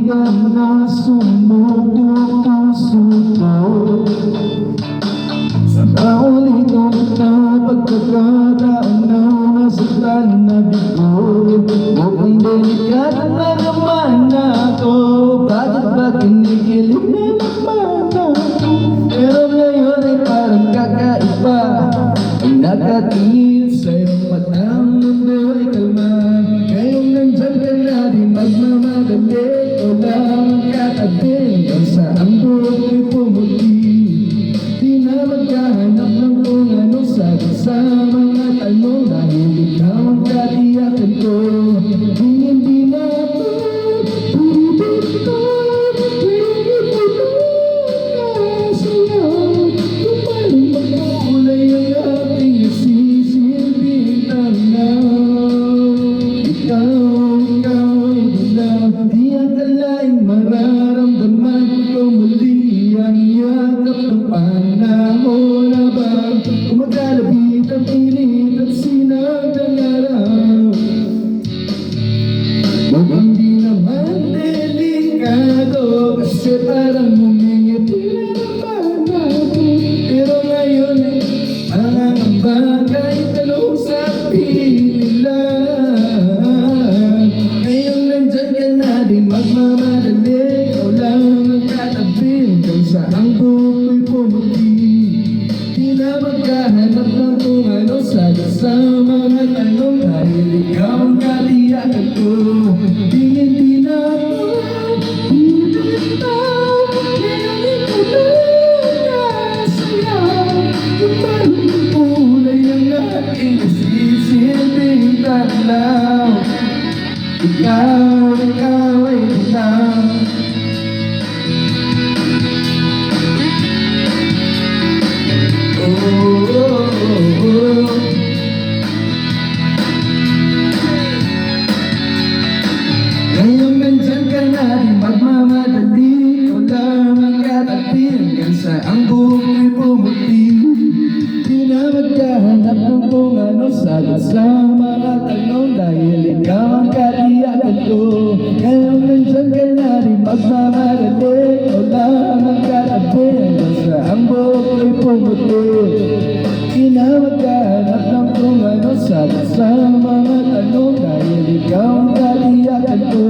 ka na sumuko puso ko. Sa paulit-ulit na pagkakataon na nasaktan na bigo, mukhang delikat na naman ako. Bakit ba kinikilig na naman ako? Pero ngayon ay parang kakaiba ang nakatingin sa iyong matang mundo ay kalma. Ngayong nandyan ka na di magmamadali, o lang katabi hanggang sa ang buhok ay pumuti. Di na magkahanap ng kung ano sabi sa mga tanong, dahil ikaw ang katiyakan ko. Hindi na ako mararamdaman ko muli ang yakap ng panahon na ba kumagalabit ang init at sinag ng araw. Mukhang di naman delikado kasi parang humingiti na naman ako. Pero ngayon mga bagay tanong sa nila. Ngayon nandyan ka na di magmamadali, ikaw lang ang katabi hanggang sa ang buko'y pumuti. Di na magkahanap ng kung ano sabi sa mga tanong, dahil ikaw ang katiyakan ko. Hindi na ako bibitaw, kaya ikaw na sayaw. Yung bagong kulay ang aking nasisilbing taglaw. Ikaw ay bitaw. Ngayon nandyan ka na di magmamadali, ikaw lang ang katabi hanggang sa ang buko'y pumuti. Di na magkahanap ng kung ano sagot sa mga tanong, dahil ikaw ang katiyakan ko. Ngayon nandyan ka na di magmamadali, ikaw lang ang katabi hanggang sa ang buko'y pumuti. Di na magkahanap ng kung ano sagot sa mga tanong, dahil ikaw ang katiyakan ko.